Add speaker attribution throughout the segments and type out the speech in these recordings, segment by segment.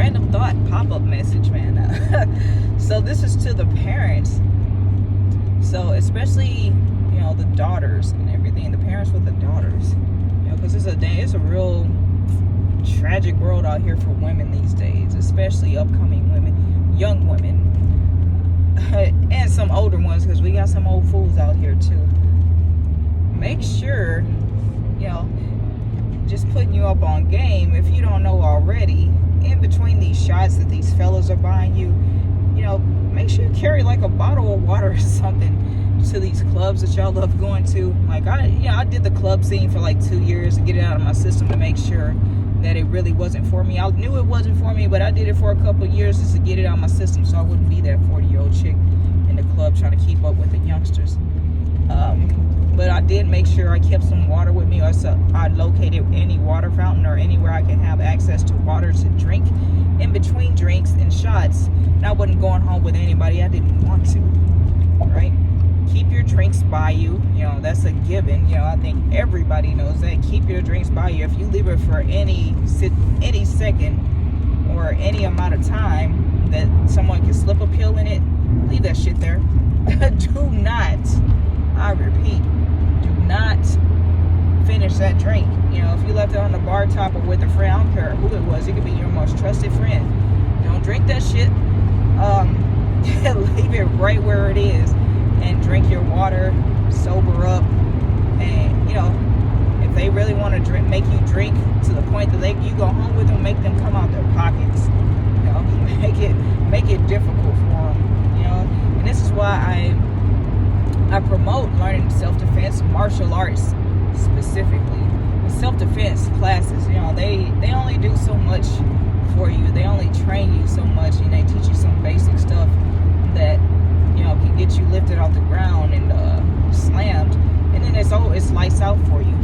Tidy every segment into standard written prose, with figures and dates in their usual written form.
Speaker 1: random thought pop-up message, man. So this is to the parents. So especially, the daughters and everything, the parents with the daughters, because it's a real tragic world out here for women these days, especially upcoming women, young women, and some older ones, because we got some old fools out here too. Make sure, just putting you up on game, if you don't know already, in between these shots that these fellas are buying you, make sure you carry like a bottle of water or something to these clubs that y'all love going to. Like I did the club scene for like 2 years to get it out of my system, to make sure that it really wasn't for me. I knew it wasn't for me, but I did it for a couple of years just to get it out of my system, so I wouldn't be that 40-year-old chick in the club trying to keep up with the youngsters. But I did make sure I kept some water with me, or so I located any water fountain or anywhere I can have access to water to drink in between drinks and shots. And I wasn't going home with anybody I didn't want to, right? Keep your drinks by you, that's a given. I think everybody knows that. Keep your drinks by you. If you leave it for any second or any amount of time that someone can slip a pill in it, leave that shit there. Do not, I repeat, do not finish that drink. If you left it on the bar top or with a friend, I don't care who it was, it could be your most trusted friend. Don't drink that shit. Leave it right where it is and drink your water, sober up. And if they really want to make you drink to the point that you go home with them, make them come out their pockets. Make it difficult for them. And this is why I promote learning self-defense, martial arts specifically. Self-defense classes, they only do so much for you. They only train you so much, and they teach you some basic stuff that can get you lifted off the ground and slammed, and then it's lights out for you.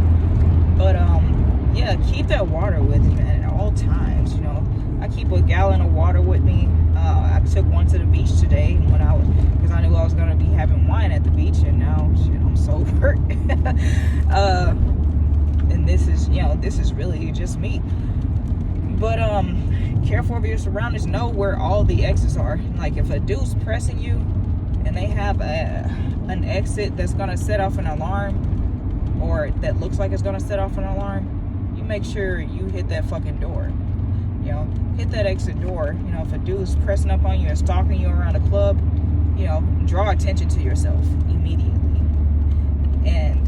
Speaker 1: But keep that water with you, man, at all times. I keep a gallon of water with me. I took one to the beach today because I knew I was gonna be having wine at the beach, and now I'm sober. And this is really just me. But careful of your surroundings. Know where all the exits are. Like if a dude's pressing you and they have an exit that's gonna set off an alarm, or that looks like it's gonna set off an alarm, you make sure you hit that fucking door. Hit that exit door. If a dude's pressing up on you and stalking you around a club, draw attention to yourself immediately. And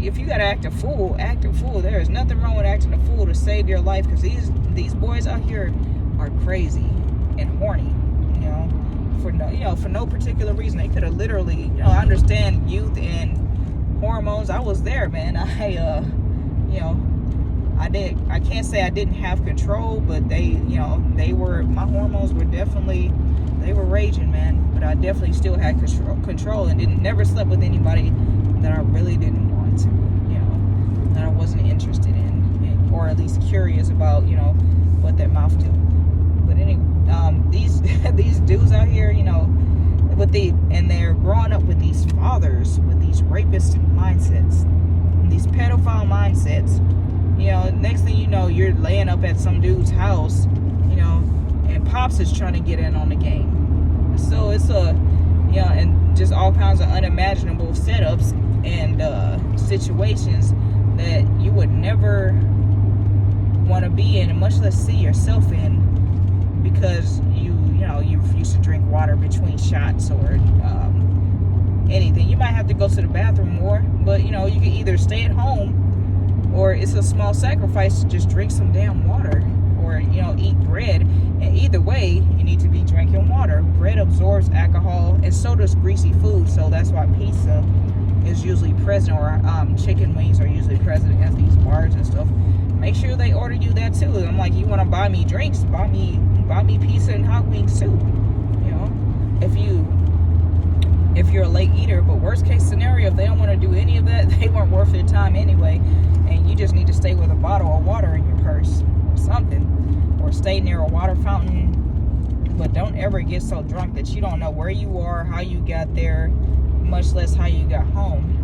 Speaker 1: if you gotta act a fool, act a fool. There is nothing wrong with acting a fool to save your life, because these boys out here are crazy and horny. For no particular reason. They could have literally, I understand youth and hormones. I was there, man. I can't say I didn't have control, but my hormones were definitely, they were raging, man. But I definitely still had control and never slept with anybody that I really didn't want to, that I wasn't interested in, or at least curious about, what that mouth do. But anyway, these dudes out here, and they're growing up with these fathers with these rapist mindsets, these pedophile mindsets. Next thing you know, you're laying up at some dude's house, and Pops is trying to get in on the game. So it's and just all kinds of unimaginable setups and situations that you would never want to be in, and much less see yourself in, because you used to drink water between shots or anything. You might have to go to the bathroom more, but you can either stay at home, or it's a small sacrifice to just drink some damn water, or eat bread. And either way, you need to be drinking water. Bread absorbs alcohol, and so does greasy food. So that's why pizza is usually present, or chicken wings are usually present at these bars and stuff. Make sure they order you that too. I'm like, you want to buy me drinks, buy me pizza and hot wings too. If you're a late eater. But worst case scenario, if they don't want to do any of that, they weren't worth their time anyway, and you just need to stay with a bottle of water in your purse or something, or stay near a water fountain. But don't ever get so drunk that you don't know where you are, how you got there, much less how you got home.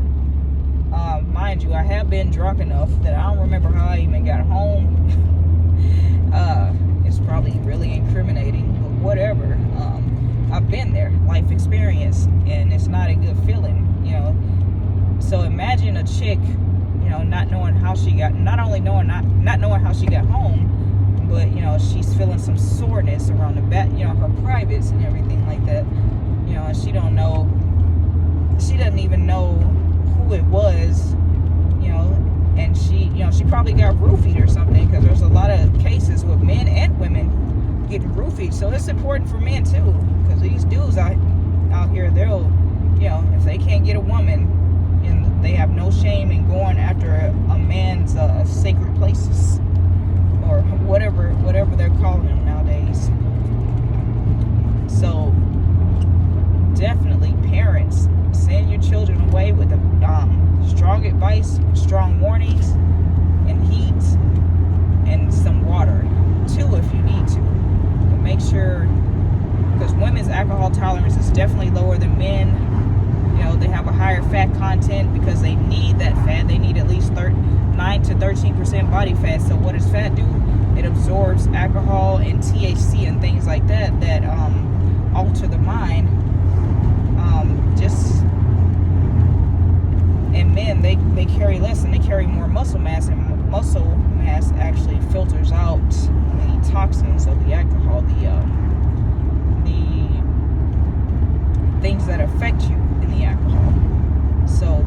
Speaker 1: Mind you, I have been drunk enough that I don't remember how I even got home. how she got, not only not knowing how she got home, but she's feeling some soreness around the back, her privates and everything like that. And she doesn't even know who it was, and she probably got roofied or something, because there's a lot of cases with men and women getting roofied. So it's important for men too, because these dudes out here, they'll, if they can't get a woman, and they have no shame in going after a man's sacred places, or whatever they're calling them nowadays. So definitely, parents, send your children away with strong advice, strong warnings, and heat, and some water too if you need to. But make sure, because women's alcohol tolerance is definitely lower than men. They have a higher fat content because they need that fat. They need at least 9 to 13% body fat. So what does fat do? It absorbs alcohol and THC and things like that alter the mind. And men, they carry less, and they carry more muscle mass, and muscle mass actually filters out the toxins of the alcohol, the things that affect you in the alcohol. So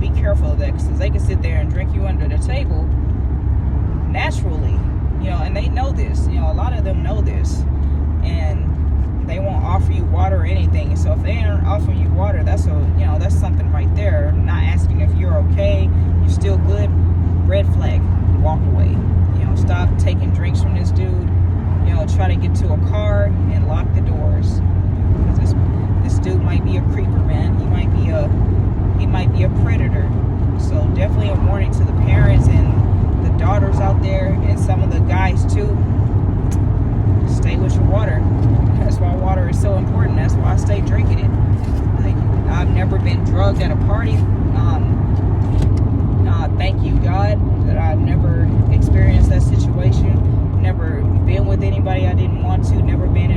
Speaker 1: be careful of that, because they can sit there and drink you under the table naturally, and they know this. A lot of them know this, and they won't offer you water or anything. So if they aren't offering you water, that's that's something right there. Not asking if you're okay, you're still good. Red flag. Walk away. Stop taking drinks from this dude. Try to get to a car and lock the doors. Because this dude might be a creeper, man. He might be a predator. So definitely a warning to the parents and the daughters out there, and some of the guys too. Stay with your water. That's why water is so important. That's why I stay drinking it. Like, I've never been drugged at a party. Thank you, God, that I've never experienced that situation. Never been with anybody I didn't want to. Never been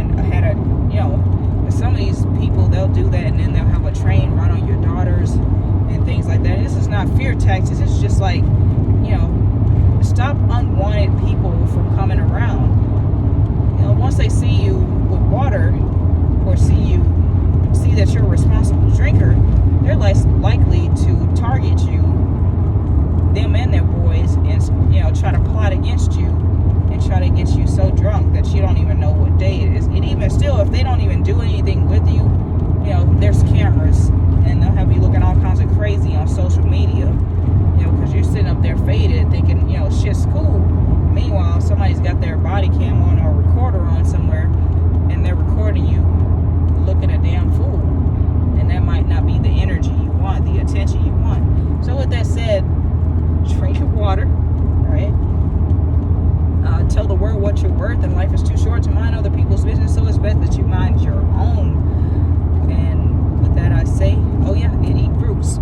Speaker 1: some of these people, they'll do that, and then they'll have a train run on your daughters and things like that. And this is not fear tactics. It's just like, stop unwanted people from coming around. Once they see you with water, or see that you're a responsible drinker, they're less likely to target you, them and their boys, and try to plot against you and try to get you so drunk that you don't even know what day it is. And even still, if they don't even do anything with you, there's cameras, and they'll have you looking all kinds of crazy on social media, because you're sitting up there faded thinking, shit's cool. Meanwhile, somebody's got their body cam on or recorder on somewhere, and they're recording you looking a damn fool. And that might not be the energy you want, the attention you want. So with that said, drink your water, right? Tell the world what you're worth, and life is too short to mind other people's business, so it's best that you mind your own. And with that I say, oh yeah, and eat fruits.